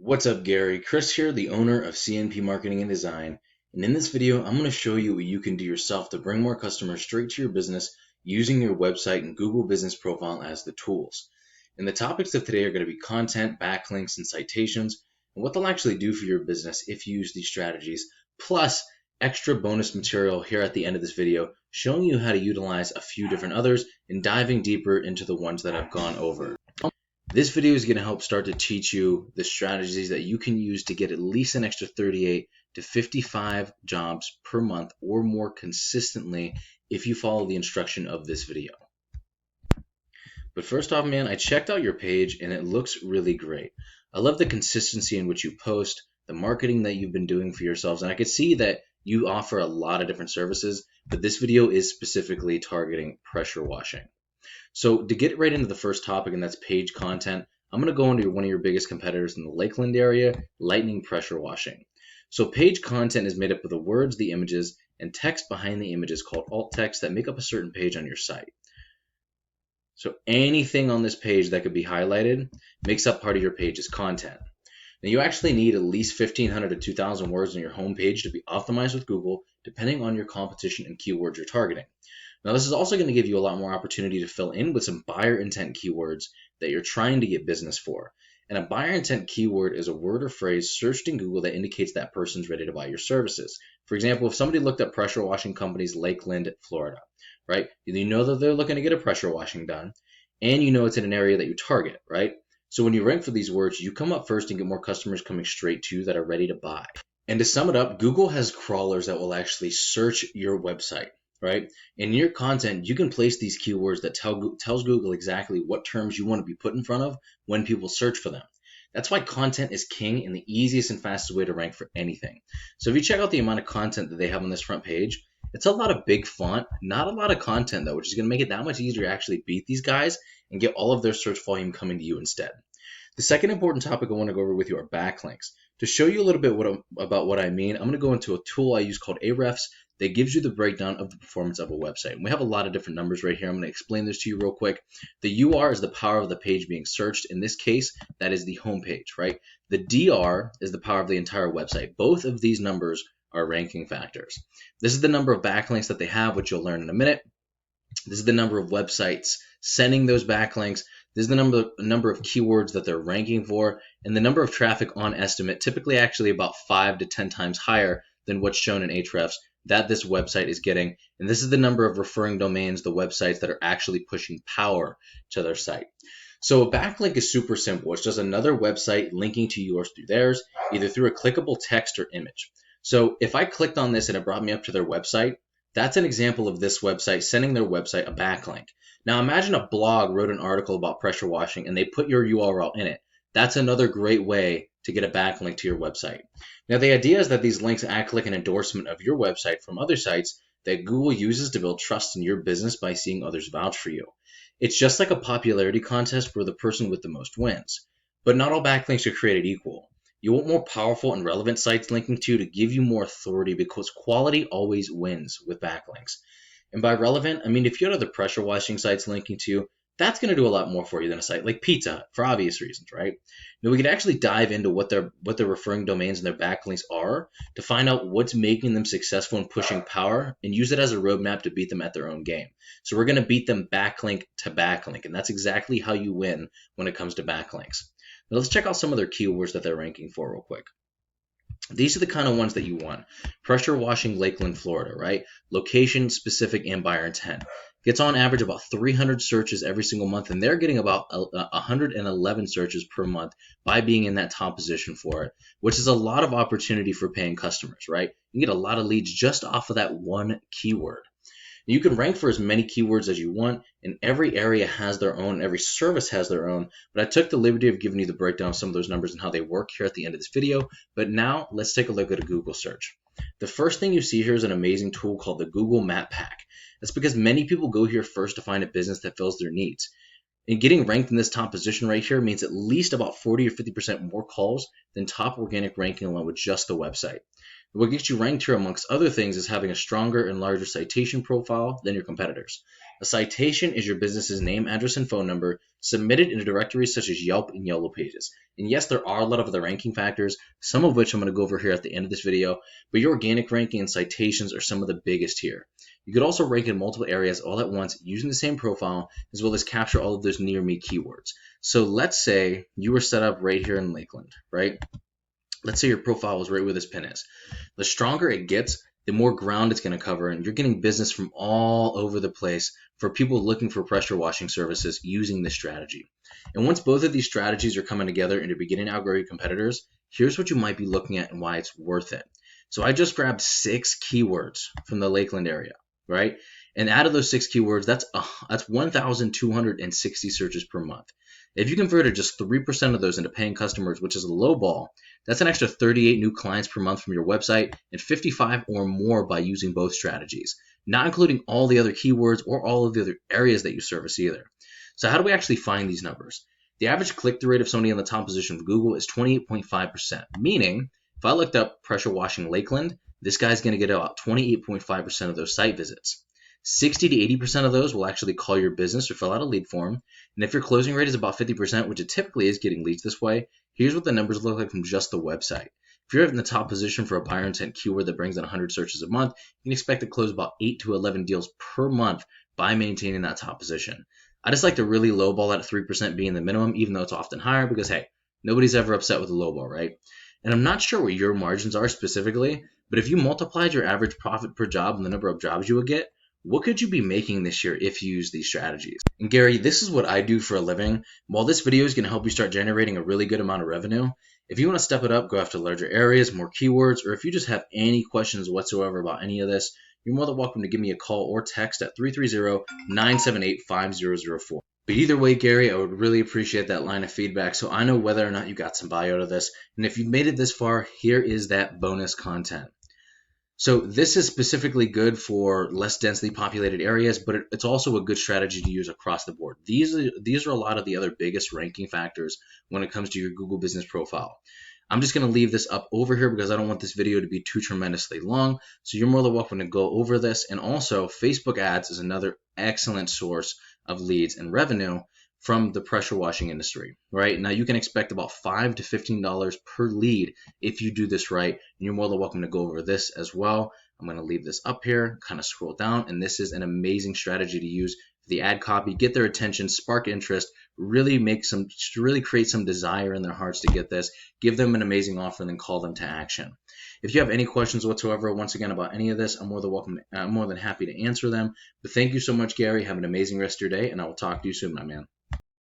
What's up, Gary? Chris here, the owner of CNP Marketing Design. And in this video, I'm going to show you what you can do yourself to bring more customers straight to your business using your website and Google Business Profile as the tools. And the topics of today are going to be content, backlinks, and citations, and what they'll actually do for your business if you use these strategies, plus extra bonus material here at the end of this video, showing you how to utilize a few different others and diving deeper into the ones that I've gone over. This video is going to help start to teach you the strategies that you can use to get at least an extra 38 to 55 jobs per month or more consistently if you follow the instruction of this video. But first off, man, I checked out your page and it looks really great. I love the consistency in which you post, the marketing that you've been doing for yourselves, and I could see that you offer a lot of different services, but this video is specifically targeting pressure washing. So to get right into the first topic, and that's page content, I'm going to go into one of your biggest competitors in the Lakeland area, lightning pressure washing. So page content is made up of the words, the images, and text behind the images called alt text that make up a certain page on your site. So anything on this page that could be highlighted makes up part of your page's content. Now you actually need at least 1,500 to 2,000 words on your home page to be optimized with Google, depending on your competition and keywords you're targeting. Now, this is also going to give you a lot more opportunity to fill in with some buyer intent keywords that you're trying to get business for. And a buyer intent keyword is a word or phrase searched in Google that indicates that person's ready to buy your services. For example, if somebody looked up pressure washing companies Lakeland, Florida, right? You know that they're looking to get a pressure washing done, and you know it's in an area that you target, right? So when you rank for these words, you come up first and get more customers coming straight to you that are ready to buy. And to sum it up, Google has crawlers that will actually search your website. Right? In your content, you can place these keywords that tells Google exactly what terms you want to be put in front of when people search for them. That's why content is king and the easiest and fastest way to rank for anything. So if you check out the amount of content that they have on this front page, it's a lot of big font, not a lot of content though, which is going to make it that much easier to actually beat these guys and get all of their search volume coming to you instead. The second important topic I want to go over with you are backlinks. To show you a little bit about what I mean, I'm going to go into a tool I use called Ahrefs that gives you the breakdown of the performance of a website. And we have a lot of different numbers right here. I'm going to explain this to you real quick. The UR is the power of the page being searched. In this case, that is the home page, right? The DR is the power of the entire website. Both of these numbers are ranking factors. This is the number of backlinks that they have, which you'll learn in a minute. This is the number of websites sending those backlinks. This is the number of keywords that they're ranking for, and the number of traffic on estimate, typically actually about 5 to 10 times higher than what's shown in Ahrefs that this website is getting. And this is the number of referring domains, the websites that are actually pushing power to their site. So a backlink is super simple. It's just another website linking to yours through theirs, either through a clickable text or image. So if I clicked on this and it brought me up to their website, that's an example of this website sending their website a backlink. Now imagine a blog wrote an article about pressure washing and they put your URL in it. That's another great way to get a backlink to your website. Now the idea is that these links act like an endorsement of your website from other sites that Google uses to build trust in your business by seeing others vouch for you. It's just like a popularity contest where the person with the most wins. But not all backlinks are created equal. You want more powerful and relevant sites linking to you to give you more authority because quality always wins with backlinks. And by relevant, I mean if you had other pressure washing sites linking to you, that's going to do a lot more for you than a site like Pizza Hut for obvious reasons, right? Now we could actually dive into what their referring domains and their backlinks are to find out what's making them successful in pushing power and use it as a roadmap to beat them at their own game. So we're going to beat them backlink to backlink, and that's exactly how you win when it comes to backlinks. Now let's check out some of their keywords that they're ranking for real quick. These are the kind of ones that you want. Pressure washing Lakeland, Florida, right? Location, specific, and buyer intent. Gets on average about 300 searches every single month, and they're getting about 111 searches per month by being in that top position for it, which is a lot of opportunity for paying customers, right? You get a lot of leads just off of that one keyword. You can rank for as many keywords as you want, and every area has their own, every service has their own, but I took the liberty of giving you the breakdown of some of those numbers and how they work here at the end of this video. But now let's take a look at a Google search. The first thing you see here is an amazing tool called the Google Map Pack. That's because many people go here first to find a business that fills their needs. And getting ranked in this top position right here means at least about 40 or 50% more calls than top organic ranking alone with just the website. What gets you ranked here amongst other things is having a stronger and larger citation profile than your competitors. A citation is your business's name, address, and phone number submitted in a directory such as Yelp and Yellow Pages. And yes, there are a lot of other ranking factors, some of which I'm going to go over here at the end of this video, but your organic ranking and citations are some of the biggest here. You could also rank in multiple areas all at once using the same profile, as well as capture all of those near me keywords. So let's say you were set up right here in Lakeland, right? Let's say your profile is right where this pin is. The stronger it gets, the more ground it's going to cover, and you're getting business from all over the place for people looking for pressure washing services using this strategy. And once both of these strategies are coming together and you're beginning to outgrow your competitors, here's what you might be looking at and why it's worth it. So I just grabbed 6 keywords from the Lakeland area, right? And out of those 6 keywords, that's 1,260 searches per month. If you converted just 3% of those into paying customers, which is a low ball, that's an extra 38 new clients per month from your website and 55 or more by using both strategies, not including all the other keywords or all of the other areas that you service either. So how do we actually find these numbers? The average click-through rate of somebody in the top position of Google is 28.5%, meaning if I looked up pressure washing Lakeland, this guy's going to get about 28.5% of those site visits. 60 to 80% of those will actually call your business or fill out a lead form. And if your closing rate is about 50%, which it typically is getting leads this way, here's what the numbers look like from just the website. If you're in the top position for a buyer intent keyword that brings in 100 searches a month, you can expect to close about 8 to 11 deals per month by maintaining that top position. I just like to really lowball at 3% being the minimum, even though it's often higher because, hey, nobody's ever upset with a lowball, right? And I'm not sure what your margins are specifically, but if you multiplied your average profit per job and the number of jobs you would get, what could you be making this year if you use these strategies? And Gary, this is what I do for a living. While this video is going to help you start generating a really good amount of revenue, if you want to step it up, go after larger areas, more keywords, or if you just have any questions whatsoever about any of this, you're more than welcome to give me a call or text at 330-978-5004. But either way, Gary, I would really appreciate that line of feedback so I know whether or not you got some value out of this. And if you've made it this far, here is that bonus content. So this is specifically good for less densely populated areas, but it's also a good strategy to use across the board. These are a lot of the other biggest ranking factors when it comes to your Google business profile. I'm just going to leave this up over here because I don't want this video to be too tremendously long. So you're more than welcome to go over this. And also Facebook ads is another excellent source of leads and revenue from the pressure washing industry, right? Now you can expect about $5 to $15 per lead if you do this right. And you're more than welcome to go over this as well. I'm going to leave this up here, kind of scroll down, and this is an amazing strategy to use for the ad copy, get their attention, spark interest, really create some desire in their hearts to get this, give them an amazing offer, and then call them to action. If you have any questions whatsoever, once again, about any of this, I'm more than happy to answer them. But thank you so much, Gary. Have an amazing rest of your day, and I will talk to you soon, my man.